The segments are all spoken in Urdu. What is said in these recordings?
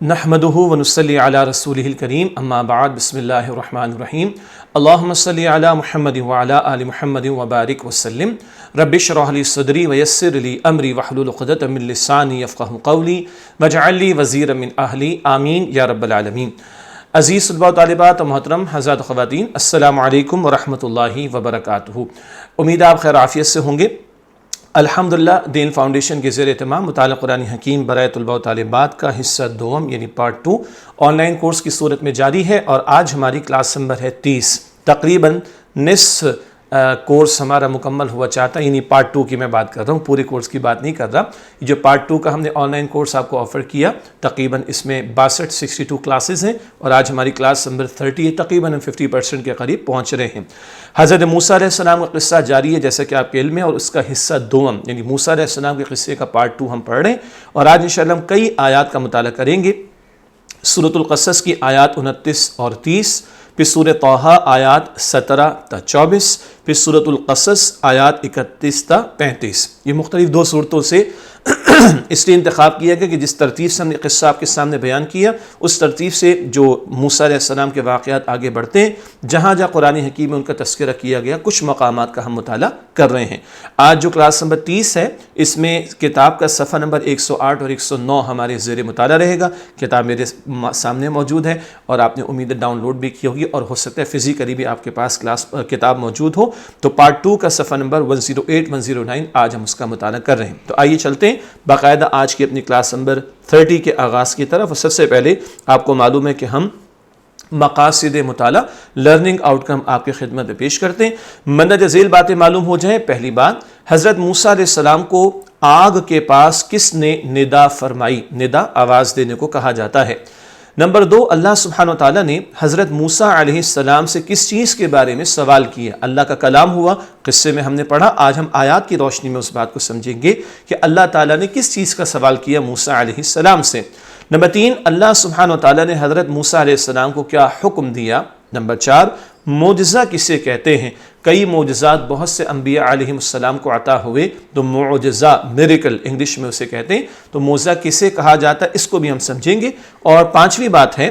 نحمدہ ونصلی علی رسولہ الکریم اما بعد بسم اللہ الرحمن الرحیم اللہم صلی علی محمد وعلی آل محمد وبارک وسلم رب اشرح لی صدری ویسر لی امری واحلل عقدۃ من لسانی یفقہوا قولی واجعل لی وزیرا من اہلی آمین یا رب العالمین۔ عزیز طلباء و طالبات و محترم حضرات خواتین، السلام علیکم ورحمۃ اللہ وبرکاتہ۔ امید آپ خیر عافیت سے ہوں گے۔ الحمدللہ دین فاؤنڈیشن کے زیر اہتمام مطالعہ قرآن حکیم برائے طلباء و طالبات کا حصہ دوم یعنی پارٹ 2 آن لائن کورس کی صورت میں جاری ہے، اور آج ہماری کلاس نمبر ہے 30۔ تقریباً نصف کورس ہمارا مکمل ہوا چاہتا ہے، یعنی پارٹ 2 کی میں بات کر رہا ہوں، پورے کورس کی بات نہیں کر رہا۔ جو پارٹ 2 کا ہم نے آن لائن کورس آپ کو آفر کیا، تقریباً اس میں 62 کلاسز ہیں، اور آج ہماری کلاس نمبر 30 ہے، تقریباً 50% کے قریب پہنچ رہے ہیں۔ حضرت موسیٰ علیہ السلام کا قصہ جاری ہے جیسا کہ آپ کے علم ہے، اور اس کا حصہ دوم یعنی موسیٰ علیہ السلام کے قصے کا پارٹ 2 ہم پڑھ رہے ہیں، اور آج انشاءاللہ ہم کئی آیات کا مطالعہ کریں گے۔ سورۃ القصص کی آیات 29 اور 30، پھر سورۃ طٰہٰ آیات 17 تا 24، پھر سورۃ القصص آیات 31 تا 35۔ یہ مختلف 2 صورتوں سے اس لیے انتخاب کیا گیا کہ جس ترتیب سے ہم نے قصہ آپ کے سامنے بیان کیا، اس ترتیب سے جو موسیٰ علیہ السلام کے واقعات آگے بڑھتے ہیں، جہاں جہاں قرآن حکیم میں ان کا تذکرہ کیا گیا، کچھ مقامات کا ہم مطالعہ کر رہے ہیں۔ آج جو کلاس نمبر 30 ہے، اس میں کتاب کا صفحہ نمبر 108 اور 109 ہمارے زیر مطالعہ رہے گا۔ کتاب میرے سامنے موجود ہے، اور آپ نے امید ڈاؤن لوڈ بھی کی ہوگی، اور ہو سکتا ہے فزیکلی بھی آپ کے پاس کتاب موجود ہو۔ تو پارٹ 2 کا صفحہ نمبر 108 109 آج ہم اس کا مطالعہ کر رہے ہیں۔ تو آئیے چلتے ہیں باقاعدہ آج کی اپنی کلاس نمبر 30 کے آغاز کی طرف۔ اور سب سے پہلے آپ کو معلوم ہے کہ ہم مقاصد مطالعہ لرننگ آؤٹ کم آپ کی خدمت میں پیش کرتے ہیں۔ مندرجہ ذیل باتیں معلوم ہو جائیں۔ پہلی بات، حضرت موسیٰ علیہ السلام کو آگ کے پاس کس نے ندا فرمائی؟ ندا آواز دینے کو کہا جاتا ہے۔ نمبر 2، اللہ سبحانہ وتعالیٰ نے حضرت موسیٰ علیہ السلام سے کس چیز کے بارے میں سوال کیا؟ اللہ کا کلام ہوا، قصے میں ہم نے پڑھا، آج ہم آیات کی روشنی میں اس بات کو سمجھیں گے کہ اللہ تعالیٰ نے کس چیز کا سوال کیا موسیٰ علیہ السلام سے۔ نمبر 3، اللہ سبحانہ وتعالیٰ نے حضرت موسیٰ علیہ السلام کو کیا حکم دیا؟ نمبر 4، معجزہ کسے کہتے ہیں؟ کئی معجزات بہت سے انبیاء علیہ السلام کو عطا ہوئے، تو معجزہ میریکل انگلش میں اسے کہتے ہیں، تو معجزہ کسے کہا جاتا ہے، اس کو بھی ہم سمجھیں گے۔ اور 5ویں بات ہے،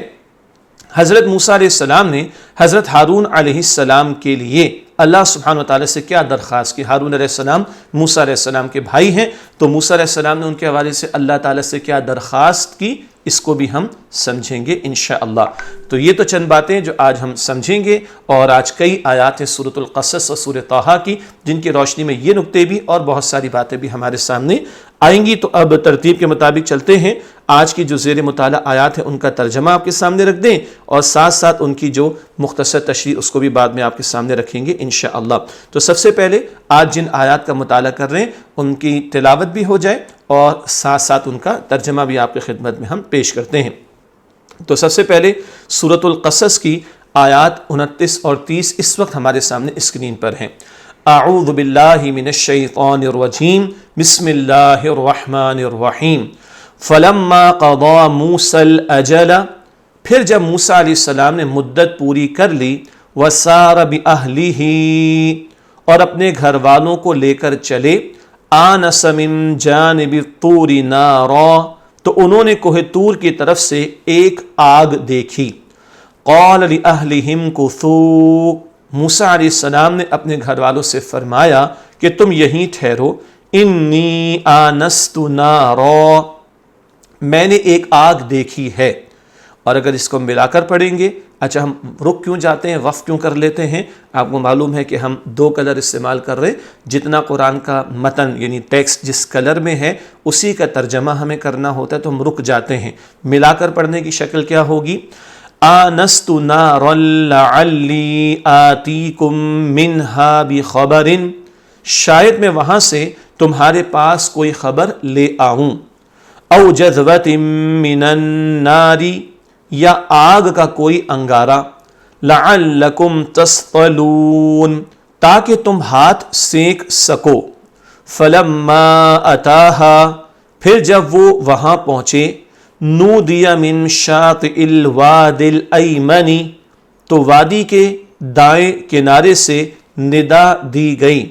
حضرت موسیٰ علیہ السلام نے حضرت ہارون علیہ السلام کے لیے اللہ سبحانہ وتعالی سے کیا درخواست کی؟ ہارون علیہ السلام موسیٰ علیہ السلام کے بھائی ہیں، تو موسیٰ علیہ السلام نے ان کے حوالے سے اللہ تعالیٰ سے کیا درخواست کی، اس کو بھی ہم سمجھیں گے انشاءاللہ۔ تو یہ تو چند باتیں جو آج ہم سمجھیں گے، اور آج کئی آیات ہیں سورۃ القصص اور سورۃ طٰہٰ کی، جن کی روشنی میں یہ نکتے بھی اور بہت ساری باتیں بھی ہمارے سامنے آئیں گی۔ تو اب ترتیب کے مطابق چلتے ہیں۔ آج کی جو زیر مطالعہ آیات ہیں ان کا ترجمہ آپ کے سامنے رکھ دیں، اور ساتھ ساتھ ان کی جو مختصر تشریح اس کو بھی بعد میں آپ کے سامنے رکھیں گے انشاءاللہ۔ تو سب سے پہلے آج جن آیات کا مطالعہ کر رہے ہیں ان کی تلاوت بھی ہو جائے، اور ساتھ ساتھ ان کا ترجمہ بھی آپ کی خدمت میں ہم پیش کرتے ہیں۔ تو سب سے پہلے سورۃ القصص کی آیات 29 اور 30 اس وقت ہمارے سامنے اسکرین پر ہیں۔ اعوذ باللہ من الشیطان الرجیم، بسم اللہ الرحمن الرحیم۔ فلما قضى موسى الاجل، پھر جب موسیٰ علیہ السلام نے مدت پوری کر لی، وسار بأہلہ، اور اپنے گھر والوں کو لے کر چلے، آنس من جانب الطور نارا، تو انہوں نے کوہ طور کی طرف سے ایک آگ دیکھی۔ قال لأہلہم کثوا، موسیٰ علیہ السلام نے اپنے گھر والوں سے فرمایا کہ تم یہیں ٹھہرو، انی آنست نارا، میں نے ایک آگ دیکھی ہے۔ اور اگر اس کو ملا کر پڑھیں گے، اچھا ہم رک کیوں جاتے ہیں، وقف کیوں کر لیتے ہیں؟ آپ کو معلوم ہے کہ ہم 2 کلر استعمال کر رہے ہیں، جتنا قرآن کا متن یعنی ٹیکسٹ جس کلر میں ہے اسی کا ترجمہ ہمیں کرنا ہوتا ہے، تو ہم رک جاتے ہیں۔ ملا کر پڑھنے کی شکل کیا ہوگی؟ آنست نارا لعلی آتیکم منہا بخبر، شاید میں وہاں سے تمہارے پاس کوئی خبر لے آؤں۔ او جذوۃ من النار، یا آگ کا کوئی انگارہ، لعلکم تصطلون، تاکہ تم ہاتھ سینک سکو۔ فلما اتاہا، پھر جب وہ وہاں پہنچے، نودی من شاطئ الواد الایمن، تو وادی کے دائیں کنارے سے ندا دی گئی،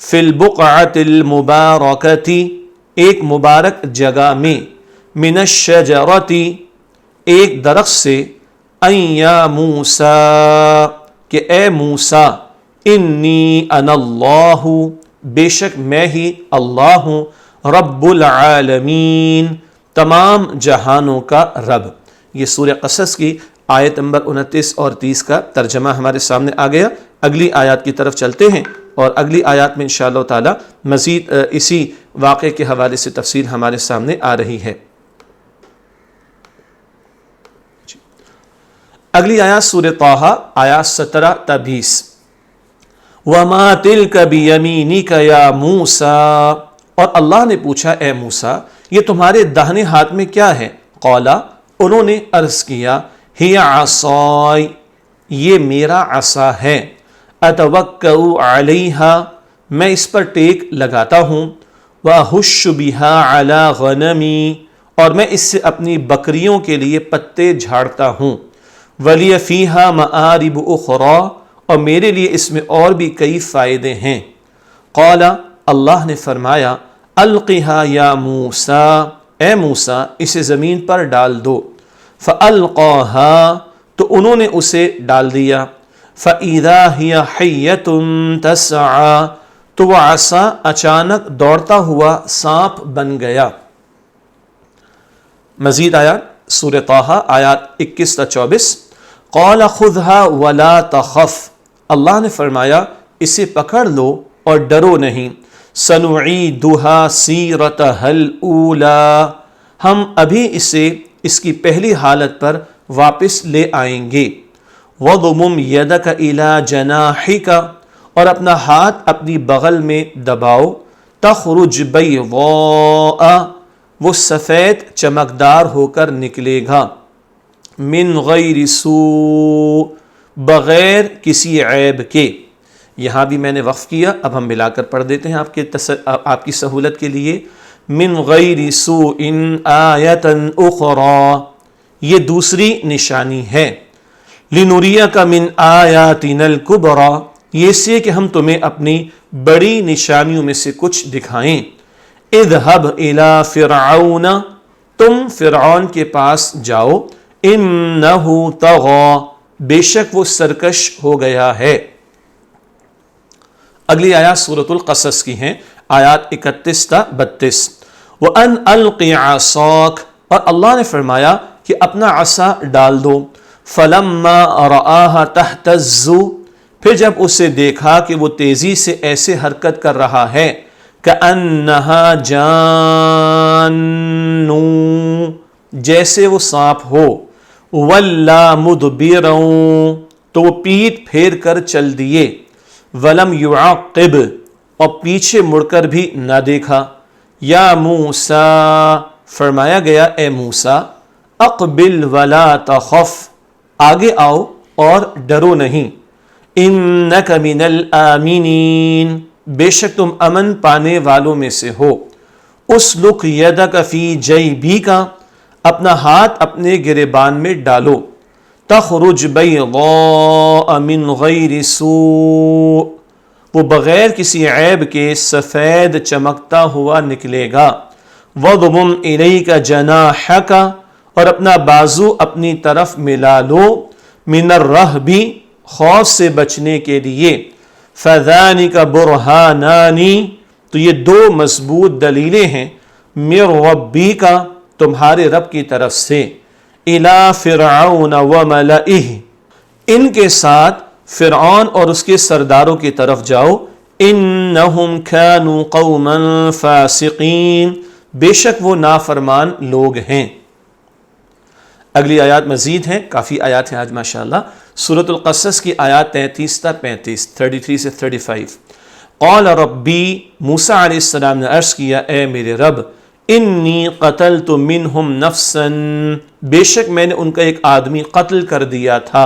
فی البقعۃ المبارکۃ، ایک مبارک جگہ میں، من الشجرۃ، ایک درخت سے ان یا موسیٰ کہ اے موسیٰ انی انا اللہ بے شک میں ہی اللہ ہوں رب العالمین تمام جہانوں کا رب۔ یہ سورہ قصص کی آیت نمبر 29 اور 30 کا ترجمہ ہمارے سامنے آ گیا۔ اگلی آیات کی طرف چلتے ہیں اور اگلی آیات میں انشاءاللہ تعالی مزید اسی واقعے کے حوالے سے تفصیل ہمارے سامنے آ رہی ہے۔ اگلی آیات سورہ طٰہٰ آیات 17 تا 20۔ وَمَا تِلْكَ بِيَمِينِكَ يَا مُوسَىٰ اور اللہ نے پوچھا اے موسیٰ یہ تمہارے داہنے ہاتھ میں کیا ہے؟ قَالَ انہوں نے عرض کیا ہِیَ عَصَايَ یہ میرا عصا ہے، أَتَوَكَّأُ عَلَيْهَا میں اس پر ٹیک لگاتا ہوں، وَأَهُشُّ بِهَا عَلَى غَنَمِي اور میں اس سے اپنی بکریوں کے لیے پتے جھاڑتا ہوں، وَلِيَ فِيهَا مَآرِبُ أُخْرَىٰ اور میرے لیے اس میں اور بھی کئی فائدے ہیں۔ قَالَ اللہ نے فرمایا القها یا موسیٰ اے موسیٰ اسے زمین پر ڈال دو، فَأَلْقَاهَا تو انہوں نے اسے ڈال دیا، فَإِذَا هِيَ حَيَّةٌ تَسْعَىٰ تو وہ عصا اچانک دوڑتا ہوا سانپ بن گیا۔ مزید آیات سورہ طٰہٰ آیات 21 تا 24۔ قَالَ خُذْهَا وَلَا تَخَفْ اللہ نے فرمایا اسے پکڑ لو اور ڈرو نہیں، سَنُعِيدُهَا سِيرَتَهَا الْأُولَىٰ ہم ابھی اسے اس کی پہلی حالت پر واپس لے آئیں گے، وَضْمُمْ يَدَكَ إِلَىٰ جَنَاحِكَ اور اپنا ہاتھ اپنی بغل میں دباؤ، تَخْرُجْ بَيْضَاءَ وہ سفید چمکدار ہو کر نکلے گا، مِنْ غَيْرِ سُوء بغیر کسی عیب کے۔ یہاں بھی میں نے وقف کیا، اب ہم ملا کر پڑھ دیتے ہیں آپ کی سہولت کے لیے۔ من غیر سوء آیۃ اخری یہ دوسری نشانی ہے، لنریک من آیاتنا الکبری یہ اس لیے کہ ہم تمہیں اپنی بڑی نشانیوں میں سے کچھ دکھائیں۔ اذهب الی فرعون تم فرعون کے پاس جاؤ، انہ طغی بے شک وہ سرکش ہو گیا ہے۔ اگلی آیات سورۃ القصص کی ہیں، آیات 31 تا 32۔ وَأَنْ أَلْقِ عَصَاكَ اور اللہ نے فرمایا کہ اپنا عصا ڈال دو، فَلَمَّا رَآهَا تَهْتَزُّ پھر جب اسے دیکھا کہ وہ تیزی سے ایسے حرکت کر رہا ہے، كَأَنَّهَا جَانٌّ جیسے وہ سانپ ہو، وَلَّا مُدْبِرًا تو وہ پیٹ پھیر کر چل دیے، وَلَمْ يُعَقِّبْ اور پیچھے مڑ کر بھی نہ دیکھا، یا موسیٰ فرمایا گیا اے موسیٰ اقبل ولا تخف آگے آؤ اور ڈرو نہیں، انک من الآمنین بے شک تم امن پانے والوں میں سے ہو، اسلک یدک فی جیبک اپنا ہاتھ اپنے گریبان میں ڈالو، تخرج بیضاء من غیر سوء وہ بغیر کسی عیب کے سفید چمکتا ہوا نکلے گا، وَضْمُمْ إِلَيْكَ جَنَاحَكَ اور اپنا بازو اپنی طرف ملا لو، مِنَ الرَّهْبِ خوف سے بچنے کے لیے، فَذَانِكَ بُرْهَانَانِ تو یہ دو مضبوط دلیلیں ہیں، مِنْ رَبِّكَ تمہارے رب کی طرف سے، إِلَى فِرْعَوْنَ وَمَلَئِهِ ان کے ساتھ فرعون اور اس کے سرداروں کی طرف جاؤ، انہم کانوا قوما فاسقین بے شک وہ نافرمان لوگ ہیں۔ اگلی آیات مزید ہیں، کافی آیات ہیں آج ماشاءاللہ۔ سورۃ القصص کی آیات 33 تا 35، 33 سے 35۔ قال ربی موسیٰ علیہ السلام نے عرض کیا اے میرے رب، انی قتلت منہم نفسا بے شک میں نے ان کا ایک آدمی قتل کر دیا تھا،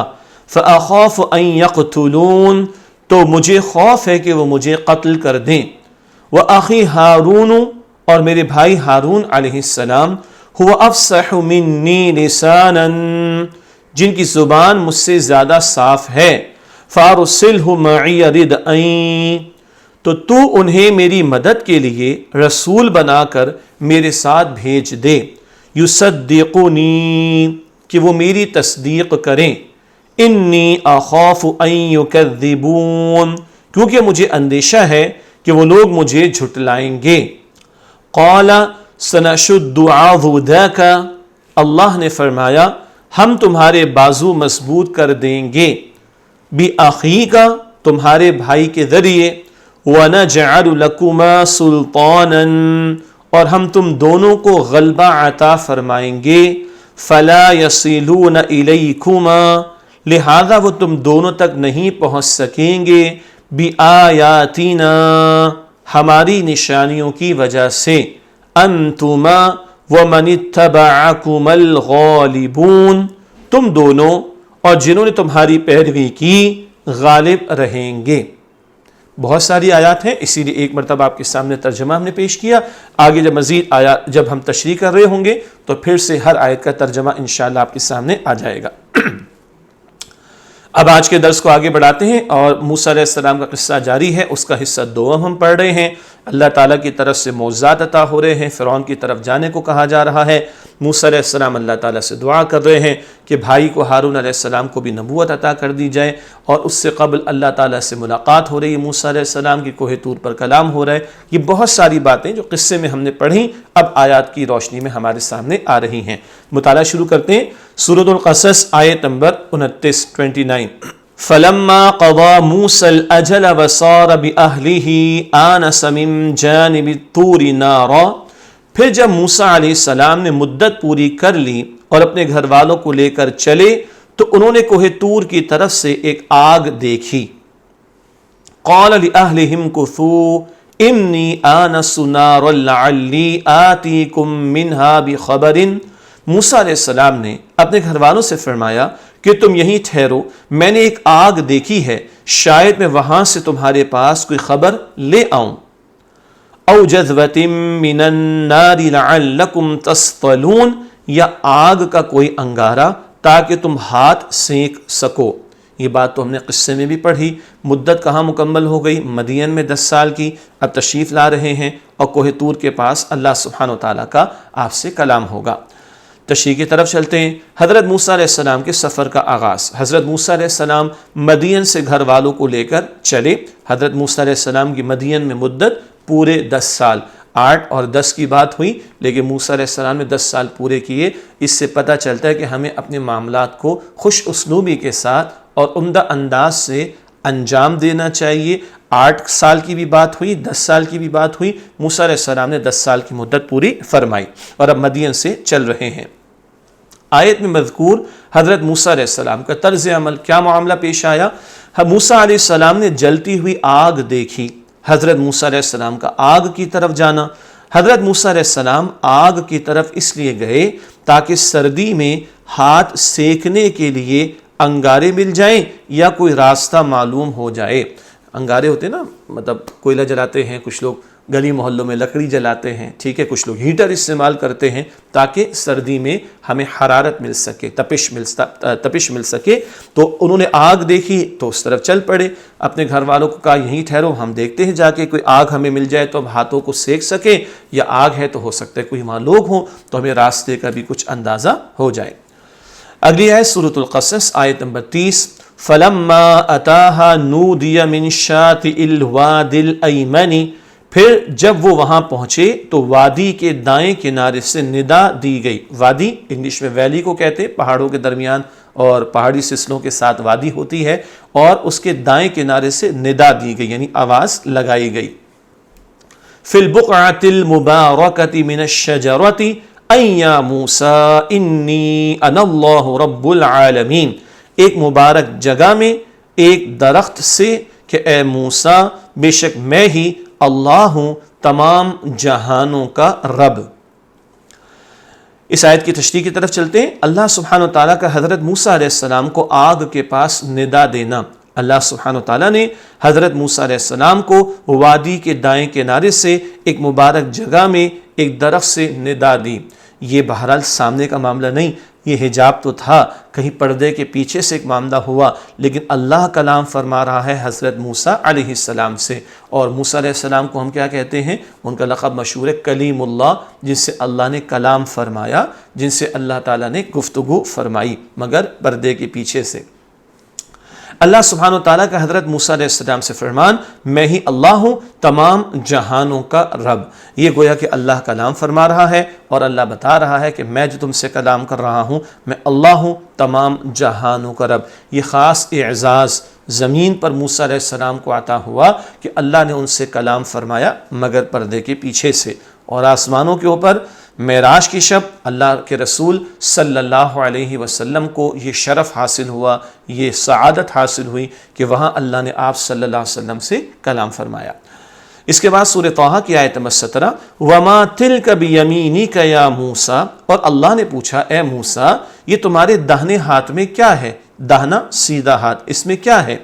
فَأَخَافُ أَن يَقْتُلُونَ تو مجھے خوف ہے کہ وہ مجھے قتل کر دیں، وَأَخِي ہارون اور میرے بھائی ہارون علیہ السلام، هُوَ أَفْصَحُ مِنِّي لِسَانًا جن کی زبان مجھ سے زیادہ صاف ہے، فَأَرْسِلْهُ مَعِيَ رِدْءً تو انہیں میری مدد کے لیے رسول بنا کر میرے ساتھ بھیج دے، يُصَدِّقُنِي کہ وہ میری تصدیق کریں. انی اخاف ان یکذبون، کیونکہ مجھے اندیشہ ہے کہ وہ لوگ مجھے جھٹلائیں گے. قال سنشد عضدک، اللہ نے فرمایا ہم تمہارے بازو مضبوط کر دیں گے. بأخیک، تمہارے بھائی کے ذریعے. وَنَجْعَلُ لَكُمَا سُلْطَانًا، اور ہم تم دونوں کو غلبہ عطا فرمائیں گے. فَلَا يَصِلُونَ إِلَيْكُمَا، لہذا وہ تم دونوں تک نہیں پہنچ سکیں گے. بِآیاتِنَا، ہماری نشانیوں کی وجہ سے. أَنْتُمَا وَمَنِ اتَّبَعَكُمَا الْغَالِبُونَ، تم دونوں اور جنہوں نے تمہاری پیروی کی غالب رہیں گے. بہت ساری آیات ہیں، اسی لیے ایک مرتبہ آپ کے سامنے ترجمہ ہم نے پیش کیا. آگے جب مزید آیات جب ہم تشریح کر رہے ہوں گے تو پھر سے ہر آیت کا ترجمہ انشاءاللہ آپ کے سامنے آ جائے گا. اب آج کے درس کو آگے بڑھاتے ہیں اور موسیٰ علیہ السلام کا قصہ جاری ہے. اس کا حصہ دوم ہم پڑھ رہے ہیں. اللہ تعالیٰ کی طرف سے معجزات عطا ہو رہے ہیں، فرعون کی طرف جانے کو کہا جا رہا ہے. موسیٰ علیہ السلام اللہ تعالیٰ سے دعا کر رہے ہیں کہ بھائی کو ہارون علیہ السلام کو بھی نبوت عطا کر دی جائے، اور اس سے قبل اللہ تعالیٰ سے ملاقات ہو رہی ہے موسیٰ علیہ السلام کی، کوہ طور پر کلام ہو رہا ہے. یہ بہت ساری باتیں جو قصے میں ہم نے پڑھی اب آیات کی روشنی میں ہمارے سامنے آ رہی ہیں. مطالعہ شروع کرتے ہیں. سورۃ القصص آیت نمبر 29. فلما قضى موسى الأجل وصار بأهله آنس من جانب الطور نارا، پھر جب موسیٰ علیہ السلام نے مدت پوری کر لی اور اپنے گھر والوں کو لے کر چلے تو انہوں نے کوہ طور کی طرف سے ایک آگ دیکھی. قال لأهلهم كثوا إني آنست نارا لعلی آتیکم منها بخبر، موسیٰ علیہ السلام نے اپنے گھر والوں سے فرمایا کہ تم یہیں ٹھہرو، میں نے ایک آگ دیکھی ہے، شاید میں وہاں سے تمہارے پاس کوئی خبر لے آؤں. او جذوۃ من النار لعلکم تصطلون، یا آگ کا کوئی انگارہ تاکہ تم ہاتھ سینک سکو. یہ بات تو ہم نے قصے میں بھی پڑھی. مدت کہاں مکمل ہو گئی؟ مدین میں 10 سال کی. اب تشریف لا رہے ہیں اور کوہ طور کے پاس اللہ سبحانہ و تعالیٰ کا آپ سے کلام ہوگا. تشریح کی طرف چلتے ہیں. حضرت موسیٰ علیہ السلام کے سفر کا آغاز. حضرت موسیٰ علیہ السلام مدین سے گھر والوں کو لے کر چلے. حضرت موسیٰ علیہ السلام کی مدین میں مدت پورے 10 سال. 8 اور 10 کی بات ہوئی لیکن موسیٰ علیہ السلام نے 10 سال پورے کیے. اس سے پتہ چلتا ہے کہ ہمیں اپنے معاملات کو خوش اسلوبی کے ساتھ اور عمدہ انداز سے انجام دینا چاہیے. 8 سال کی بھی بات ہوئی، 10 سال کی بھی بات ہوئی. موسیٰ علیہ السلام نے 10 سال کی مدت پوری فرمائی اور اب مدین سے چل رہے ہیں. آیت میں مذکور حضرت موسیٰ علیہ السلام کا طرز عمل کیا معاملہ پیش آیا؟ موسیٰ علیہ السلام نے جلتی ہوئی آگ دیکھی. حضرت موسیٰ علیہ السلام کا آگ کی طرف جانا. حضرت موسیٰ علیہ السلام آگ کی طرف اس لیے گئے تاکہ سردی میں ہاتھ سیکنے کے لیے انگارے مل جائیں یا کوئی راستہ معلوم ہو جائے. انگارے ہوتے ہیں نا، مطلب کوئلہ جلاتے ہیں کچھ لوگ، گلی محلوں میں لکڑی جلاتے ہیں، ٹھیک ہے، کچھ لوگ ہیٹر استعمال کرتے ہیں تاکہ سردی میں ہمیں حرارت مل سکے، تپش مل سکے. تو انہوں نے آگ دیکھی تو اس طرف چل پڑے. اپنے گھر والوں کو کہا یہیں ٹھہرو، ہم دیکھتے ہیں جا کے کوئی آگ ہمیں مل جائے تو ہم ہاتھوں کو سیک سکیں، یا آگ ہے تو ہو سکتا ہے کوئی وہاں لوگ ہوں تو ہمیں راستے کا بھی کچھ اندازہ ہو جائے. اگلی ہے سورۃ القصص آیت نمبر 30. فلما اتاها نودی من شاطئ الوادی الایمن، پھر جب وہ وہاں پہنچے تو وادی کے دائیں کنارے سے ندا دی گئی. وادی انگلش میں ویلی کو کہتے ہیں، پہاڑوں کے درمیان اور پہاڑی سلسلوں کے ساتھ وادی ہوتی ہے، اور اس کے دائیں کنارے سے ندا دی گئی یعنی آواز لگائی گئی. فی البقعۃ المبارکۃ من الشجرۃ ان یا موسیٰ انی انا اللہ رب العالمین، ایک مبارک جگہ میں ایک درخت سے کہ اے موسیٰ بے شک میں ہی اللہ ہوں تمام جہانوں کا رب. اس آیت کی تشریح کی طرف چلتے ہیں. اللہ سبحانہ و تعالیٰ کا حضرت موسیٰ علیہ السلام کو آگ کے پاس ندا دینا. اللہ سبحانہ و تعالیٰ نے حضرت موسیٰ علیہ السلام کو وادی کے دائیں کنارے سے ایک مبارک جگہ میں ایک درخت سے ندا دی. یہ بہرحال سامنے کا معاملہ نہیں، یہ حجاب تو تھا، کہیں پردے کے پیچھے سے ایک معاملہ ہوا، لیکن اللہ کلام فرما رہا ہے حضرت موسیٰ علیہ السلام سے۔ اور موسیٰ علیہ السلام کو ہم کیا کہتے ہیں؟ ان کا لقب مشہور ہے کلیم اللہ، جن سے اللہ نے کلام فرمایا، جن سے اللہ تعالیٰ نے گفتگو فرمائی، مگر پردے کے پیچھے سے۔ اللہ سبحانہ و تعالیٰ کا حضرت موسیٰ علیہ السلام سے فرمان، میں ہی اللہ ہوں تمام جہانوں کا رب۔ یہ گویا کہ اللہ کلام فرما رہا ہے اور اللہ بتا رہا ہے کہ میں جو تم سے کلام کر رہا ہوں میں اللہ ہوں تمام جہانوں کا رب۔ یہ خاص اعزاز زمین پر موسیٰ علیہ السلام کو عطا ہوا کہ اللہ نے ان سے کلام فرمایا مگر پردے کے پیچھے سے، اور آسمانوں کے اوپر معراج کی شب اللہ کے رسول صلی اللہ علیہ وسلم کو یہ شرف حاصل ہوا، یہ سعادت حاصل ہوئی کہ وہاں اللہ نے آپ صلی اللہ علیہ وسلم سے کلام فرمایا۔ اس کے بعد سورہ طٰہٰ کی آیت نمبر 17، وَمَا تِلْكَ بِيَمِينِكَ يَا مُوسَىٰ، اور اللہ نے پوچھا اے موسیٰ یہ تمہارے داہنے ہاتھ میں کیا ہے؟ داہنا سیدھا ہاتھ، اس میں کیا ہے؟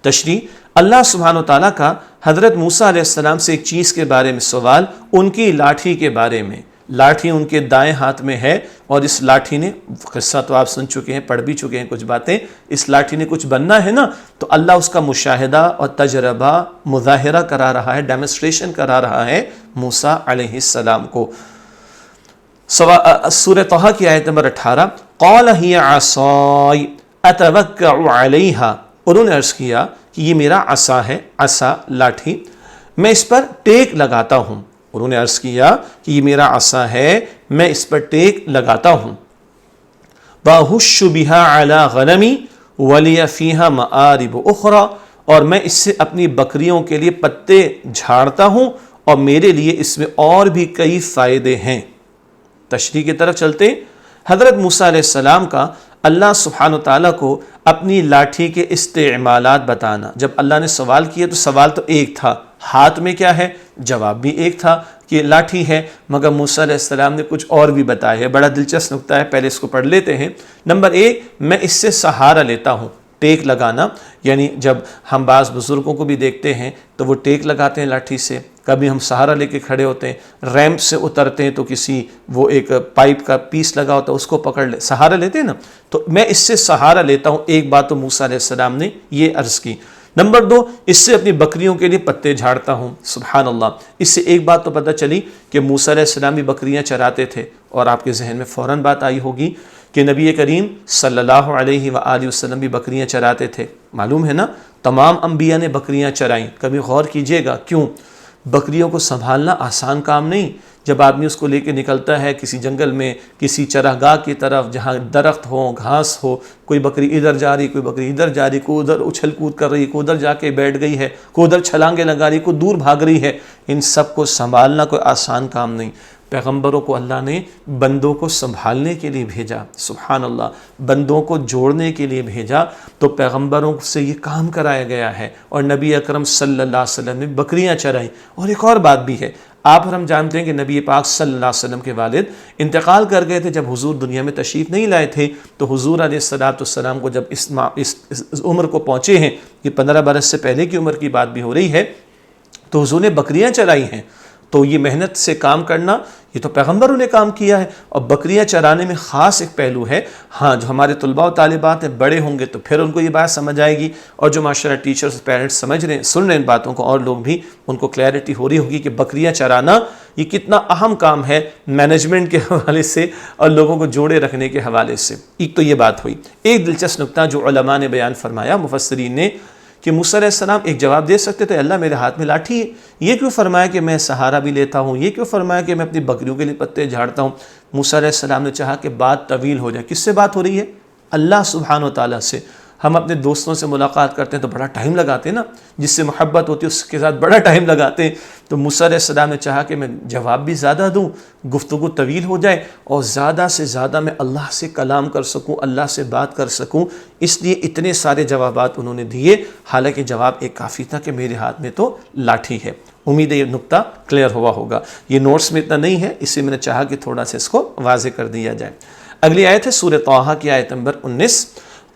تشریح، اللہ سبحانہ و تعالیٰ کا حضرت موسیٰ علیہ السلام سے ایک چیز کے بارے میں سوال، ان کی لاٹھی کے بارے میں۔ لاٹھی ان کے دائیں ہاتھ میں ہے، اور اس لاٹھی نے، قصہ تو آپ سن چکے ہیں، پڑھ بھی چکے ہیں کچھ باتیں، اس لاٹھی نے کچھ بننا ہے نا، تو اللہ اس کا مشاہدہ اور تجربہ مظاہرہ کرا رہا ہے، ڈیمونسٹریشن کرا رہا ہے موسیٰ علیہ السلام کو۔ سورہ طٰہٰ کی آیت نمبر 18، قَالَ هِيَ عَصَايَ أَتَوَكَّأُ عَلَيْهَا، انہوں نے عرض کیا کہ یہ میرا عصا ہے، عصا لاٹھی، میں اس پر ٹیک لگاتا ہوں۔ انہوں نے عرض کیا کہ یہ میرا عصا ہے، میں اس پر ٹیک لگاتا ہوں۔ وَأَهُشُّ بِهَا عَلَى غَنَمِي وَلِيَ فِيهَا مَآرِبُ أُخْرَى، اور میں اس سے اپنی بکریوں کے لیے پتے جھاڑتا ہوں اور میرے لیے اس میں اور بھی کئی فائدے ہیں۔ تشریح کی طرف چلتے، حضرت موسیٰ علیہ السلام کا اللہ سبحانہ و تعالیٰ کو اپنی لاٹھی کے استعمالات بتانا۔ جب اللہ نے سوال کیا تو سوال تو ایک تھا، ہاتھ میں کیا ہے؟ جواب بھی ایک تھا کہ لاٹھی ہے، مگر موسیٰ علیہ السلام نے کچھ اور بھی بتایا ہے۔ بڑا دلچسپ نکتہ ہے، پہلے اس کو پڑھ لیتے ہیں۔ نمبر 1، میں اس سے سہارا لیتا ہوں۔ ٹیک لگانا یعنی جب ہم بعض بزرگوں کو بھی دیکھتے ہیں تو وہ ٹیک لگاتے ہیں لاٹھی سے، کبھی ہم سہارا لے کے کھڑے ہوتے ہیں، ریمپ سے اترتے ہیں تو کسی وہ ایک پائپ کا پیس لگا ہوتا ہے اس کو پکڑ لے، سہارا لیتے ہیں نا، تو میں اس سے سہارا لیتا ہوں۔ ایک بات تو موسیٰ علیہ السلام نے یہ عرض کی۔ نمبر 2، اس سے اپنی بکریوں کے لیے پتے جھاڑتا ہوں۔ سبحان اللہ، اس سے ایک بات تو پتہ چلی کہ موسیٰ علیہ السلام بھی بکریاں چراتے تھے، اور آپ کے ذہن میں فوراً بات آئی ہوگی کہ نبی کریم صلی اللہ علیہ وآلہ وسلم بھی بکریاں چراتے تھے۔ معلوم ہے نا، تمام انبیاء نے بکریاں چرائیں۔ کبھی غور کیجئے گا کیوں؟ بکریوں کو سنبھالنا آسان کام نہیں۔ جب آدمی اس کو لے کے نکلتا ہے کسی جنگل میں، کسی چراگاہ کی طرف جہاں درخت ہو، گھاس ہو، کوئی بکری ادھر جا رہی، کوئی بکری ادھر جا رہی، کوئی ادھر اچھل کود کر رہی، کوئی ادھر جا کے بیٹھ گئی ہے، کوئی ادھر چھلانگیں لگا رہی، کوئی دور بھاگ رہی ہے، ان سب کو سنبھالنا کوئی آسان کام نہیں۔ پیغمبروں کو اللہ نے بندوں کو سنبھالنے کے لیے بھیجا، سبحان اللہ، بندوں کو جوڑنے کے لیے بھیجا، تو پیغمبروں سے یہ کام کرایا گیا ہے، اور نبی اکرم صلی اللہ علیہ وسلم نے بکریاں چرائیں۔ اور ایک اور بات بھی ہے، آپ اور ہم جانتے ہیں کہ نبی پاک صلی اللہ علیہ وسلم کے والد انتقال کر گئے تھے جب حضور دنیا میں تشریف نہیں لائے تھے، تو حضور علیہ السلام کو جب اس عمر کو پہنچے ہیں، یہ 15 برس سے پہلے کی عمر کی بات بھی ہو رہی ہے، تو حضور نے بکریاں چرائی ہیں۔ تو یہ محنت سے کام کرنا، یہ تو پیغمبروں نے کام کیا ہے۔ اور بکریاں چرانے میں خاص ایک پہلو ہے، ہاں جو ہمارے طلباء و طالبات ہیں بڑے ہوں گے تو پھر ان کو یہ بات سمجھ آئے گی، اور جو ماشاءاللہ ٹیچرز پیرنٹس سمجھ رہے ہیں، سن رہے ہیں ان باتوں کو، اور لوگ بھی ان کو کلیئرٹی ہو رہی ہوگی کہ بکریاں چرانا یہ کتنا اہم کام ہے مینجمنٹ کے حوالے سے اور لوگوں کو جوڑے رکھنے کے حوالے سے۔ ایک تو یہ بات ہوئی۔ ایک دلچسپ نکتہ جو علماء نے بیان فرمایا، مفسرین نے، کہ موسیٰ علیہ السلام ایک جواب دے سکتے تھے، اللہ میرے ہاتھ میں لاٹھی ہے، یہ کیوں فرمایا کہ میں سہارا بھی لیتا ہوں، یہ کیوں فرمایا کہ میں اپنی بکریوں کے لیے پتے جھاڑتا ہوں؟ موسیٰ علیہ السلام نے چاہا کہ بات طویل ہو جائے۔ کس سے بات ہو رہی ہے؟ اللہ سبحانہ و تعالیٰ سے۔ ہم اپنے دوستوں سے ملاقات کرتے ہیں تو بڑا ٹائم لگاتے ہیں نا، جس سے محبت ہوتی ہے اس کے ساتھ بڑا ٹائم لگاتے ہیں۔ تو موسیٰ علیہ السلام نے چاہا کہ میں جواب بھی زیادہ دوں، گفتگو طویل ہو جائے، اور زیادہ سے زیادہ میں اللہ سے کلام کر سکوں، اللہ سے بات کر سکوں، اس لیے اتنے سارے جوابات انہوں نے دیے، حالانکہ جواب ایک کافی تھا کہ میرے ہاتھ میں تو لاٹھی ہے۔ امید ہے یہ نقطہ کلیئر ہوا ہوگا۔ یہ نوٹس میں اتنا نہیں ہے، اس سے میں نے چاہا کہ تھوڑا سا اس کو واضح کر دیا جائے۔ اگلی آیت ہے سورہ طٰہٰ کی آیت نمبر 19،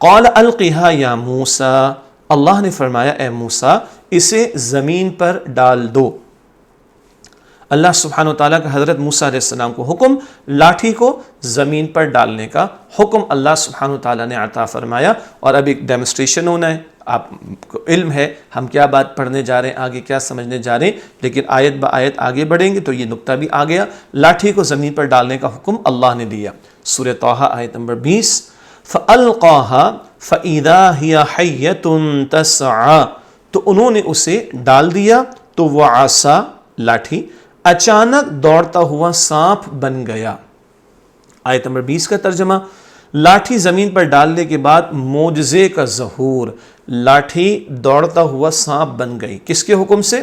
قال القیہا یا موسیٰ، اللہ نے فرمایا اے موسیٰ اسے زمین پر ڈال دو۔ اللہ سبحانہ و تعالیٰ کا حضرت موسیٰ علیہ السلام کو حکم، لاٹھی کو زمین پر ڈالنے کا حکم اللہ سبحانہ و تعالیٰ نے عطا فرمایا۔ اور اب ایک ڈیمونسٹریشن ہونا ہے، آپ کو علم ہے ہم کیا بات پڑھنے جا رہے ہیں، آگے کیا سمجھنے جا رہے ہیں، لیکن آیت با آیت آگے بڑھیں گے تو یہ نقطہ بھی آ گیا۔ لاٹھی کو زمین پر ڈالنے کا حکم اللہ نے دیا۔ سورہ طٰہٰ آیت نمبر 20، فَأَلْقَاهَا فَإِذَا هِيَ حَيَّةٌ تَسْعَىٰ، تو انہوں نے اسے ڈال دیا تو وہ عصا، لاٹھی، اچانک دوڑتا ہوا سانپ بن گیا۔ آیت نمبر 20 کا ترجمہ، لاٹھی زمین پر ڈالنے کے بعد معجزے کا ظہور، لاٹھی دوڑتا ہوا سانپ بن گئی۔ کس کے حکم سے؟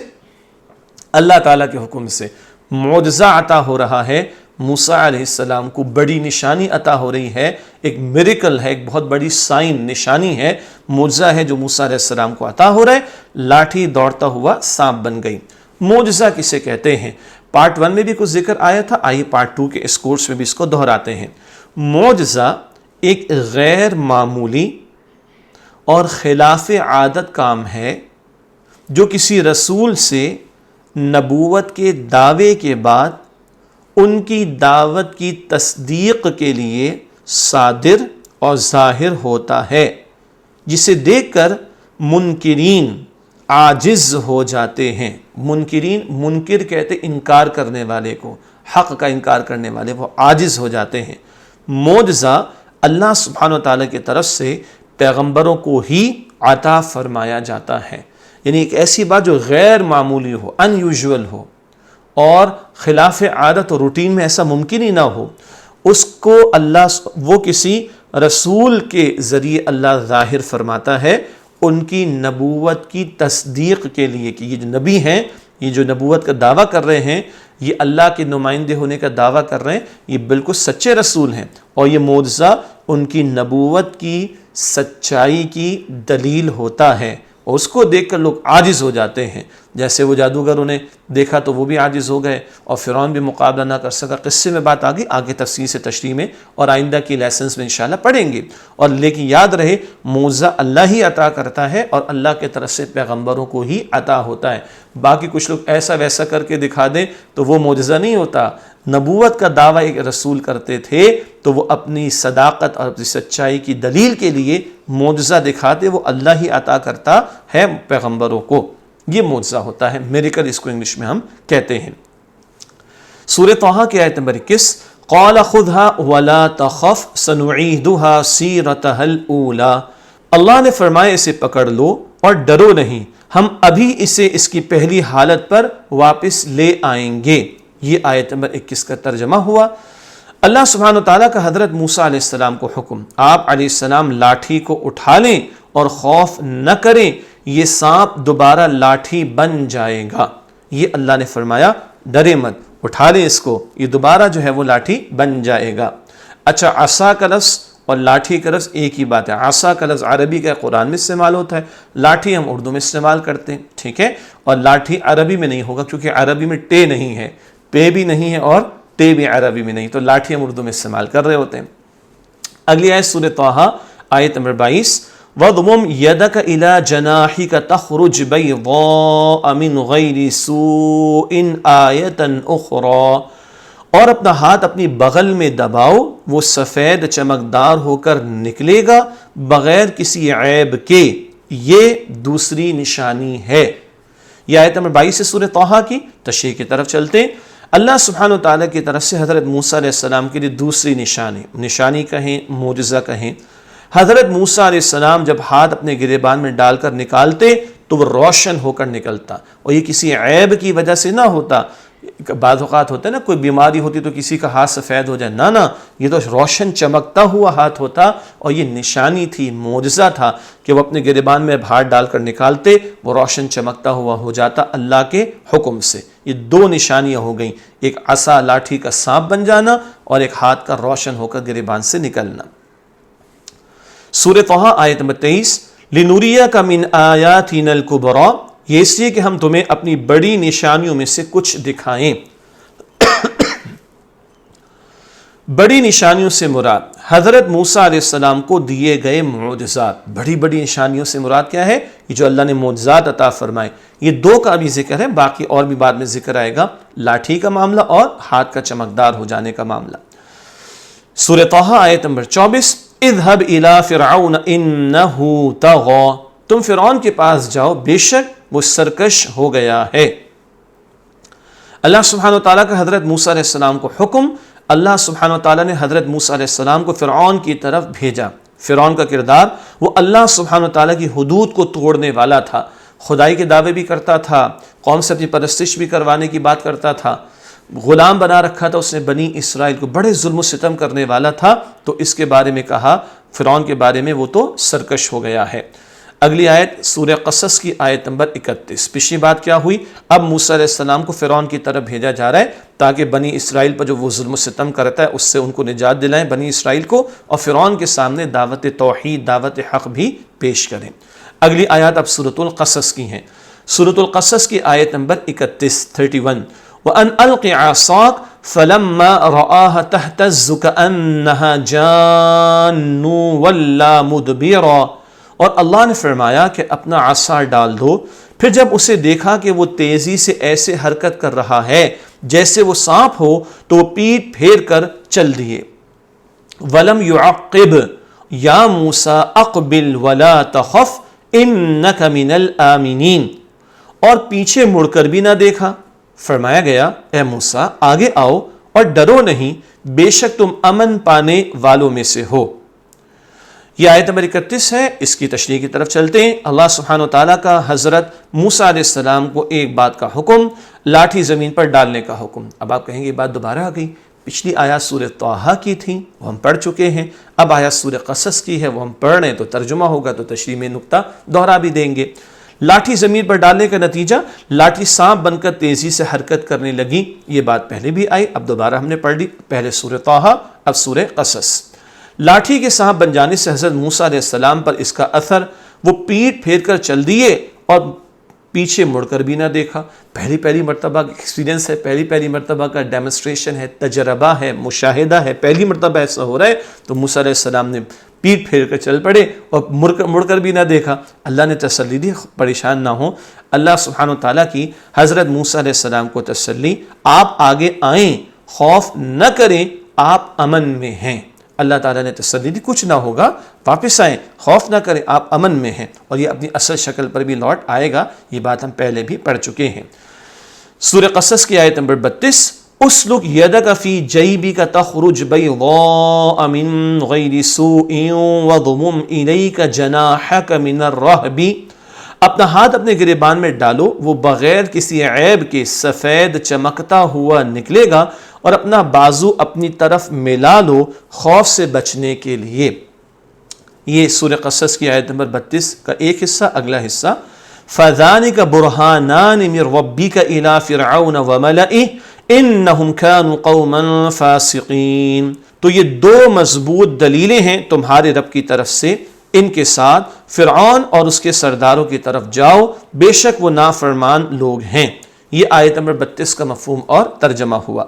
اللہ تعالیٰ کے حکم سے۔ معجزہ عطا ہو رہا ہے موسیٰ علیہ السلام کو، بڑی نشانی عطا ہو رہی ہے، ایک میریکل ہے، ایک بہت بڑی سائن، نشانی ہے، معجزہ ہے جو موسیٰ علیہ السلام کو عطا ہو رہا ہے۔ لاٹھی دوڑتا ہوا سانپ بن گئی۔ معجزہ کسے کہتے ہیں؟ پارٹ 1 میں بھی کچھ ذکر آیا تھا، آئیے پارٹ 2 کے اس کورس میں بھی اس کو دہراتے ہیں۔ معجزہ ایک غیر معمولی اور خلاف عادت کام ہے جو کسی رسول سے نبوت کے دعوے کے بعد ان کی دعوت کی تصدیق کے لیے صادر اور ظاہر ہوتا ہے، جسے دیکھ کر منکرین عاجز ہو جاتے ہیں۔ منکرین، منکر کہتے انکار کرنے والے کو، حق کا انکار کرنے والے، وہ عاجز ہو جاتے ہیں۔ معجزہ اللہ سبحانہ و تعالیٰ کی طرف سے پیغمبروں کو ہی عطا فرمایا جاتا ہے، یعنی ایک ایسی بات جو غیر معمولی ہو، ان یوزول ہو، اور خلاف عادت اور روٹین میں ایسا ممکن ہی نہ ہو، اس کو اللہ وہ کسی رسول کے ذریعے اللہ ظاہر فرماتا ہے ان کی نبوت کی تصدیق کے لیے، کہ یہ جو نبی ہیں، یہ جو نبوت کا دعویٰ کر رہے ہیں، یہ اللہ کے نمائندے ہونے کا دعویٰ کر رہے ہیں، یہ بالکل سچے رسول ہیں، اور یہ معجزہ ان کی نبوت کی سچائی کی دلیل ہوتا ہے، اور اس کو دیکھ کر لوگ عاجز ہو جاتے ہیں۔ جیسے وہ جادوگروں نے دیکھا تو وہ بھی عاجز ہو گئے اور فرعون بھی مقابلہ نہ کر سکا۔ قصے میں بات آگے تفصیل سے تشریح میں اور آئندہ کی لیسنز میں انشاءاللہ پڑھیں گے۔ اور لیکن یاد رہے معجزہ اللہ ہی عطا کرتا ہے اور اللہ کے طرف سے پیغمبروں کو ہی عطا ہوتا ہے۔ باقی کچھ لوگ ایسا ویسا کر کے دکھا دیں تو وہ معجزہ نہیں ہوتا۔ نبوت کا دعویٰ ایک رسول کرتے تھے تو وہ اپنی صداقت اور اپنی سچائی کی دلیل کے لیے معجزہ دکھاتے، وہ اللہ ہی عطا کرتا ہے پیغمبروں کو، یہ معجزہ ہوتا ہے، میریکل اس کو انگلش میں ہم کہتے ہیں۔ سورہ طٰہٰ کی آیت نمبر 21، قال خذها ولا تخف سنعيدها سيرتها الاولى، اللہ نے فرمایا اسے پکڑ لو اور ڈرو نہیں، ہم ابھی اسے اس کی پہلی حالت پر واپس لے آئیں گے۔ یہ آیت نمبر 21 کا ترجمہ ہوا۔ اللہ سبحانہ و تعالیٰ کا حضرت موسیٰ علیہ السلام کو حکم، آپ علیہ السلام لاٹھی کو اٹھا لیں اور خوف نہ کریں، یہ سانپ دوبارہ لاٹھی بن جائے گا۔ یہ اللہ نے فرمایا، ڈرے مت، اٹھا لیں اس کو، یہ دوبارہ جو ہے وہ لاٹھی بن جائے گا۔ اچھا، عصا کا لفظ اور لاٹھی کا لفظ ایک ہی بات ہے۔ عصا کا لفظ عربی کا قرآن میں استعمال ہوتا ہے، لاٹھی ہم اردو میں استعمال کرتے ہیں، ٹھیک ہے، اور لاٹھی عربی میں نہیں ہوگا کیونکہ عربی میں ٹے نہیں ہے، پے بھی نہیں ہے اور ٹے بھی عربی میں نہیں، تو لاٹھی ہم اردو میں استعمال کر رہے ہوتے ہیں۔ اگلی آیت سورہ طٰہٰ آیت نمبر 22، وَضْمُمْ يَدَكَ إِلَىٰ جَنَاحِكَ تَخْرُجْ بَيْضَاءَ مِنْ غَيْرِ سُوءٍ آیَةً أُخْرَىٰ، اور اپنا ہاتھ اپنی بغل میں دباؤ، وہ سفید چمکدار ہو کر نکلے گا بغیر کسی عیب کے، یہ دوسری نشانی ہے۔ یہ آیت نمبر 22 سے سورہ طٰہٰ کی تشریح کی طرف چلتے ہیں۔ اللہ سبحانہ وتعالیٰ کی طرف سے حضرت موسیٰ علیہ السلام کے لیے دوسری نشانی کہیں، معجزہ کہیں۔ حضرت موسیٰ علیہ السلام جب ہاتھ اپنے گریبان میں ڈال کر نکالتے تو وہ روشن ہو کر نکلتا، اور یہ کسی عیب کی وجہ سے نہ ہوتا۔ بعض اوقات ہوتا ہے نا، کوئی بیماری ہوتی تو کسی کا ہاتھ سفید ہو جائے، نہ یہ تو روشن چمکتا ہوا ہاتھ ہوتا، اور یہ نشانی تھی، معجزہ تھا کہ وہ اپنے گریبان میں ہاتھ ڈال کر نکالتے، وہ روشن چمکتا ہوا ہو جاتا اللہ کے حکم سے۔ یہ دو نشانیاں ہو گئیں، ایک عصا لاٹھی کا سانپ بن جانا اور ایک ہاتھ کا روشن ہو کر گریبان سے نکلنا۔ سورہ طٰہٰ آیت نمبر 23، لِنُرِيَكَ مِنْ آيَاتِنَا الْكُبْرَىٰ، یہ اس لیے کہ ہم تمہیں اپنی بڑی نشانیوں میں سے کچھ دکھائیں۔ بڑی نشانیوں سے مراد حضرت موسیٰ علیہ السلام کو دیے گئے معجزات. بڑی بڑی نشانیوں سے مراد کیا ہے؟ یہ جو اللہ نے معجزات عطا فرمائے. یہ دو کا ابھی ذکر ہے، باقی اور بھی بعد میں ذکر آئے گا، لاٹھی کا معاملہ اور ہاتھ کا چمکدار ہو جانے کا معاملہ. سورہ طٰہٰ آیت نمبر 24، اذهب الى فرعون انه طغى، تم فرعون کے پاس جاؤ، بے شک وہ سرکش ہو گیا ہے. اللہ سبحانہ و تعالیٰ کا حضرت موسیٰ علیہ السلام کو حکم، اللہ سبحانہ و تعالیٰ نے حضرت موسیٰ علیہ السلام کو فرعون کی طرف بھیجا. فرعون کا کردار، وہ اللہ سبحانہ و تعالیٰ کی حدود کو توڑنے والا تھا، خدائی کے دعوے بھی کرتا تھا، قوم سے اپنی پرستش بھی کروانے کی بات کرتا تھا، غلام بنا رکھا تھا اس نے بنی اسرائیل کو، بڑے ظلم و ستم کرنے والا تھا. تو اس کے بارے میں کہا، فرعون کے بارے میں وہ تو سرکش ہو گیا ہے. اگلی آیت سورہ قصص کی آیت نمبر 31. پچھلی بات کیا ہوئی؟ اب موسیٰ علیہ السلام کو فرعون کی طرف بھیجا جا رہا ہے تاکہ بنی اسرائیل پر جو وہ ظلم و ستم کرتا ہے اس سے ان کو نجات دلائیں، بنی اسرائیل کو، اور فرعون کے سامنے دعوت توحید، دعوت حق بھی پیش کریں. اگلی آیات اب سورۃ القصص کی ہیں. سورۃ القصص کی آیت نمبر 31 وَأَنْ أَلْقِ عَصَاكَ فَلَمَّا رَآهَا تَهْتَزُّ كَأَنَّهَا جَانٌّ وَلَّا مُدْبِرًا، اور اللہ نے فرمایا کہ اپنا عصا ڈال دو، پھر جب اسے دیکھا کہ وہ تیزی سے ایسے حرکت کر رہا ہے جیسے وہ سانپ ہو تو وہ پیٹ پھیر کر چل دیے. وَلَمْ يُعَقِّبْ يَا مُوسَىٰ أَقْبِلْ وَلَا تَخَفْ إِنَّكَ مِنَ الْآمِنِينَ، اور پیچھے مڑ کر بھی نہ دیکھا، فرمایا گیا اے موسیٰ آگے آؤ اور ڈرو نہیں، بے شک تم امن پانے والوں میں سے ہو. یہ آیت نمبر 31 ہے. اس کی تشریح کی طرف چلتے ہیں. اللہ سبحانہ و تعالیٰ کا حضرت موسیٰ علیہ السلام کو ایک بات کا حکم، لاٹھی زمین پر ڈالنے کا حکم. اب آپ کہیں گے یہ بات دوبارہ آ گئی، پچھلی آیات سورہ طٰہٰ کی تھیں وہ ہم پڑھ چکے ہیں، اب آیات سورہ قصص کی ہے وہ ہم پڑھ رہے ہیں، تو ترجمہ ہوگا تو تشریح میں نقطہ دوہرا بھی دیں گے. لاٹھی زمین پر ڈالنے کا نتیجہ لاٹھی سانپ بن کر تیزی سے حرکت کرنے لگی. یہ بات پہلے بھی آئی، اب دوبارہ ہم نے پڑھ لی، پہلے سورہ طٰہٰ اب سورہ قصص. لاٹھی کے سانپ بن جانے سے حضرت موسیٰ علیہ السلام پر اس کا اثر، وہ پیٹ پھیر کر چل دیے اور پیچھے مڑ کر بھی نہ دیکھا. پہلی مرتبہ ایکسپیرینس ہے، پہلی مرتبہ کا ڈیمونسٹریشن ہے، تجربہ ہے، مشاہدہ ہے، پہلی مرتبہ ایسا ہو رہا ہے تو موسیٰ علیہ السلام نے پیٹ پھیر کر چل پڑے اور مڑ کر بھی نہ دیکھا. اللہ نے تسلی دی، پریشان نہ ہو. اللہ سبحانہ و تعالیٰ کی حضرت موسیٰ علیہ السلام کو تسلی، آپ آگے آئیں، خوف نہ کریں، آپ امن میں ہیں. اللہ تعالیٰ نے تسلی دی، کچھ نہ ہوگا، واپس آئیں، خوف نہ کریں، آپ امن میں ہیں، اور یہ اپنی اصل شکل پر بھی لوٹ آئے گا. یہ بات ہم پہلے بھی پڑھ چکے ہیں. سورہ قصص کی آیت نمبر 32، اسلک یدک فی جیبک تخرج بیضاء من غیر سوء وضمم الیک جناحک من الرہب، اپنا ہاتھ اپنے گریبان میں ڈالو، وہ بغیر کسی عیب کے سفید چمکتا ہوا نکلے گا، اور اپنا بازو اپنی طرف ملا لو خوف سے بچنے کے لیے. یہ سورہ قصص کی آیت نمبر 32 کا ایک حصہ. اگلا حصہ فَذَانِكَ بُرْهَانَانِ مِن رَبِّكَ إِلَىٰ فِرْعَوْنَ وَمَلَئِهِ إِنَّهُمْ كَانُوا قَوْمًا فَاسِقِينَ، تو یہ دو مضبوط دلیلیں ہیں تمہارے رب کی طرف سے، ان کے ساتھ فرعون اور اس کے سرداروں کی طرف جاؤ، بے شک وہ نافرمان لوگ ہیں. یہ آیت نمبر 32 کا مفہوم اور ترجمہ ہوا.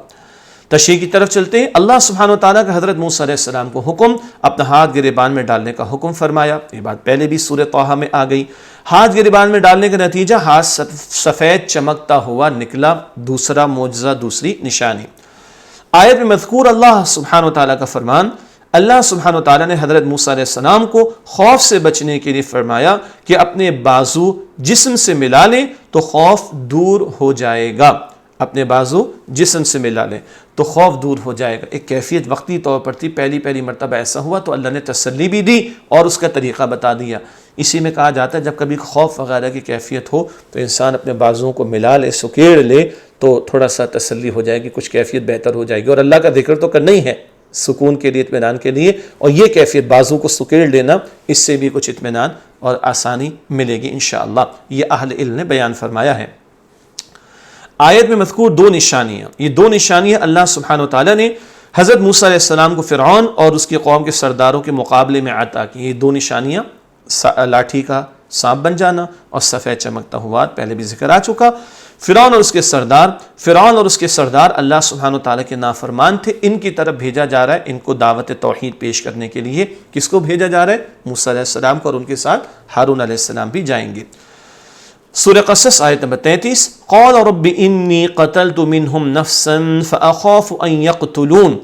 تشریح کی طرف چلتے ہیں. اللہ سبحانہ و تعالیٰ کا حضرت موسیٰ علیہ السلام کو حکم، اپنا ہاتھ گریبان میں ڈالنے کا حکم فرمایا. یہ بات پہلے بھی سورہ طٰہٰ میں آ گئی. ہاتھ گریبان میں ڈالنے کا نتیجہ ہاتھ سفید چمکتا ہوا نکلا، دوسرا معجزہ، دوسری نشانی. آیت میں مذکور اللہ سبحانہ و تعالیٰ کا فرمان، اللہ سبحانہ و تعالیٰ نے حضرت موسیٰ علیہ السلام کو خوف سے بچنے کے لیے فرمایا کہ اپنے بازو جسم سے ملا لیں تو خوف دور ہو جائے گا. اپنے بازو جسم سے ملا لیں تو خوف دور ہو جائے گا. ایک کیفیت وقتی طور پر تھی، پہلی مرتبہ ایسا ہوا تو اللہ نے تسلی بھی دی اور اس کا طریقہ بتا دیا. اسی میں کہا جاتا ہے جب کبھی خوف وغیرہ کی کیفیت ہو تو انسان اپنے بازوؤں کو ملا لے، سکیڑ لے تو تھوڑا سا تسلی ہو جائے گی، کچھ کیفیت بہتر ہو جائے گی. اور اللہ کا ذکر تو کرنا ہی ہے سکون کے لیے، اطمینان کے لیے، اور یہ کیفیت بازو کو سکیڑ لینا، اس سے بھی کچھ اطمینان اور آسانی ملے گی انشاءاللہ. یہ اہل علم نے بیان فرمایا ہے. آیت میں مذکور دو نشانیاں، یہ دو نشانیاں اللہ سبحانہ و تعالیٰ نے حضرت موسیٰ علیہ السلام کو فرعون اور اس کی قوم کے سرداروں کے مقابلے میں عطا کی. یہ دو نشانیاں، لاٹھی کا سانپ بن جانا اور سفید چمکتا ہوا، پہلے بھی ذکر آ چکا. فرعون اور اس کے سردار اللہ سبحانہ وتعالیٰ کے نافرمان تھے، ان کی طرف بھیجا جا رہا ہے ان کو دعوت توحید پیش کرنے کے لیے۔ کس کو بھیجا جا رہا ہے؟ موسیٰ علیہ السلام کو، اور ان کے ساتھ ہارون علیہ السلام بھی جائیں گے۔ سورہ قصص آیت نمبر 33، قال رب انی قتلت منہم نفسا فاخاف ان یقتلون۔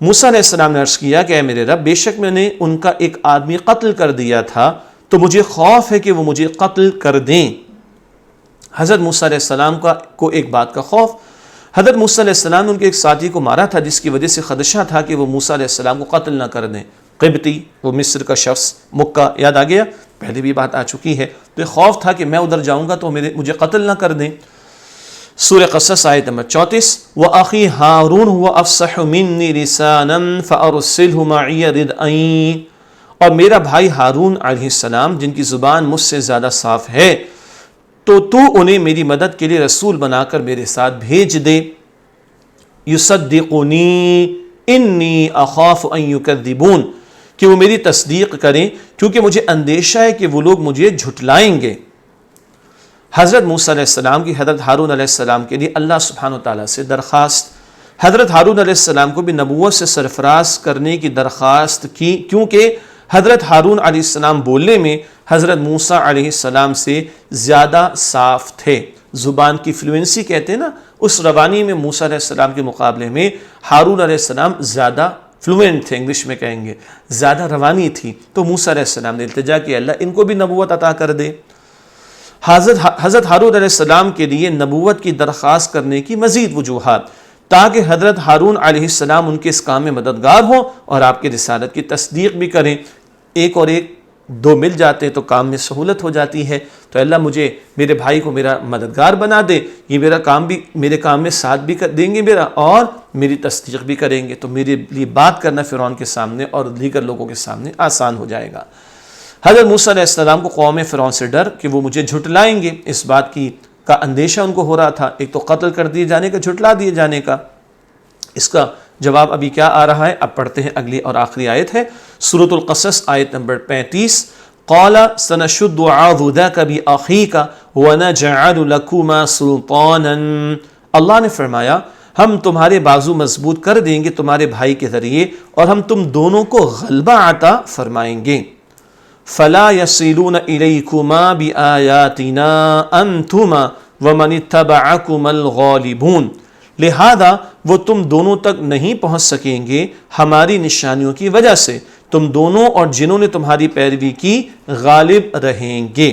موسیٰ علیہ السلام نے عرض کیا کہ اے میرے رب، بے شک میں نے ان کا ایک آدمی قتل کر دیا تھا، تو مجھے خوف ہے کہ وہ مجھے قتل کر دیں۔ حضرت موسیٰ علیہ السلام کو ایک بات کا خوف، حضرت موسیٰ علیہ السلام نے ان کے ایک ساتھی کو مارا تھا، جس کی وجہ سے خدشہ تھا کہ وہ موسیٰ علیہ السلام کو قتل نہ کر دیں۔ قبطی، وہ مصر کا شخص، مکہ، یاد آ گیا؟ پہلے بھی بات آ چکی ہے۔ تو خوف تھا کہ میں ادھر جاؤں گا تو مجھے قتل نہ کر دیں۔ سورہ قصص آیت نمبر 34، وَأَخِي هَارُونُ هُوَ أَفْصَحُ مِنِّي لِسَانًا فَأَرْسِلْهُ مَعِيَ رِدْءًا، اور میرا بھائی ہارون علیہ السلام جن کی زبان مجھ سے زیادہ صاف ہے، تو انہیں میری مدد کے لیے رسول بنا کر میرے ساتھ بھیج دے۔ یصدقنی انی اخاف ان یکذبون، کہ وہ میری تصدیق کریں کیونکہ مجھے اندیشہ ہے کہ وہ لوگ مجھے جھٹلائیں گے۔ حضرت موسیٰ علیہ السلام کی حضرت ہارون علیہ السلام کے لیے اللہ سبحانہ وتعالیٰ سے درخواست، حضرت ہارون علیہ السلام کو بھی نبوت سے سرفراز کرنے کی درخواست کی، کیونکہ حضرت ہارون علیہ السلام بولنے میں حضرت موسیٰ علیہ السلام سے زیادہ صاف تھے۔ زبان کی فلوئنسی کہتے ہیں نا، اس روانی میں موسیٰ علیہ السلام کے مقابلے میں ہارون علیہ السلام زیادہ فلوئنٹ تھے، انگلش میں کہیں گے زیادہ روانی تھی۔ تو موسیٰ علیہ السلام نے التجا کیا، اللہ ان کو بھی نبوت عطا کر دے۔ حضرت ہارون علیہ السلام کے لیے نبوت کی درخواست کرنے کی مزید وجوہات، تاکہ حضرت ہارون علیہ السلام ان کے اس کام میں مددگار ہوں اور آپ کی رسالت کی تصدیق بھی کریں۔ ایک اور ایک دو مل جاتے تو کام میں سہولت ہو جاتی ہے۔ تو اللہ مجھے، میرے بھائی کو میرا مددگار بنا دے، یہ میرے کام میں ساتھ بھی دیں گے میرا، اور میری تصدیق بھی کریں گے، تو میرے لیے بات کرنا فرعون کے سامنے اور دیگر لوگوں کے سامنے آسان ہو جائے گا۔ حضرت موسیٰ علیہ السلام کو قوم فرعون سے ڈر کہ وہ مجھے جھٹلائیں گے، اس بات کا اندیشہ ان کو ہو رہا تھا، ایک تو قتل کر دیے جانے کا، جھٹلا دیے جانے کا۔ اس کا جواب ابھی کیا آ رہا ہے، اب پڑھتے ہیں، اگلی اور آخری آیت ہے سورۃ القصص آیت نمبر 35، قال سنشد عضدك بأخيك ونجعل لكما سلطانا، اللہ نے فرمایا ہم تمہارے بازو مضبوط کر دیں گے تمہارے بھائی کے ذریعے، اور ہم تم دونوں کو غلبہ عطا فرمائیں گے۔ فلا يصلون إليكما بآياتنا أنتما ومن اتبعكما الغالبون، لہذا وہ تم دونوں تک نہیں پہنچ سکیں گے ہماری نشانیوں کی وجہ سے، تم دونوں اور جنہوں نے تمہاری پیروی کی غالب رہیں گے۔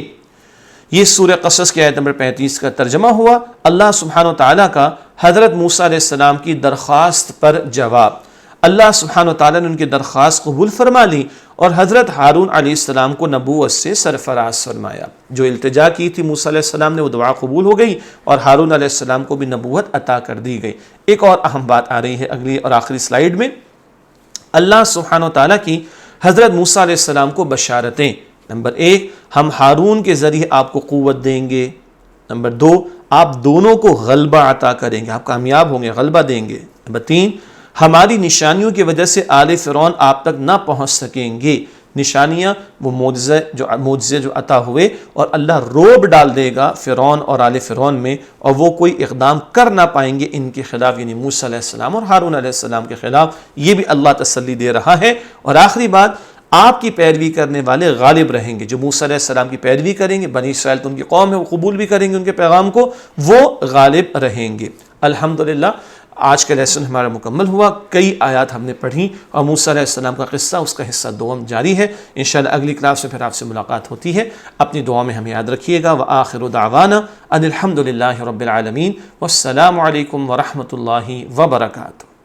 یہ سورہ قصص کی آیت نمبر 35 کا ترجمہ ہوا، اللہ سبحانہ وتعالیٰ کا حضرت موسیٰ علیہ السلام کی درخواست پر جواب۔ اللہ سبحانہ وتعالیٰ نے ان کی درخواست قبول فرما لی اور حضرت ہارون علیہ السلام کو نبوت سے سرفراز فرمایا۔ جو التجا کی تھی موسیٰ علیہ السلام نے، وہ دعا قبول ہو گئی اور ہارون علیہ السلام کو بھی نبوت عطا کر دی گئی۔ ایک اور اہم بات آ رہی ہے اگلی اور آخری سلائیڈ میں، اللہ سبحانہ وتعالیٰ کی حضرت موسیٰ علیہ السلام کو بشارتیں۔ نمبر 1، ہم ہارون کے ذریعے آپ کو قوت دیں گے۔ نمبر 2، آپ دونوں کو غلبہ عطا کریں گے، آپ کامیاب ہوں گے، غلبہ دیں گے۔ نمبر 3، ہماری نشانیوں کی وجہ سے آل فرعون آپ تک نہ پہنچ سکیں گے۔ نشانیاں وہ معجزے جو عطا ہوئے، اور اللہ روب ڈال دے گا فرعون اور آل فرعون میں، اور وہ کوئی اقدام کر نہ پائیں گے ان کے خلاف، یعنی موسیٰ علیہ السلام اور ہارون علیہ السلام کے خلاف۔ یہ بھی اللہ تسلی دے رہا ہے۔ اور آخری بات، آپ کی پیروی کرنے والے غالب رہیں گے۔ جو موسیٰ علیہ السلام کی پیروی کریں گے، بنی اسرائیل تو ان کی قوم ہے، وہ قبول بھی کریں گے ان کے پیغام کو، وہ غالب رہیں گے۔ الحمدللہ آج کا لیسن ہمارا مکمل ہوا، کئی آیات ہم نے پڑھی، اور موسیٰ علیہ السلام کا قصہ، اس کا حصہ دوم جاری ہے۔ انشاءاللہ اگلی کلاس میں پھر آپ سے ملاقات ہوتی ہے۔ اپنی دعا میں ہمیں یاد رکھیے گا۔ وآخر دعوانا ان الحمدللہ رب العالمین، والسلام علیکم ورحمۃ اللہ وبرکاتہ۔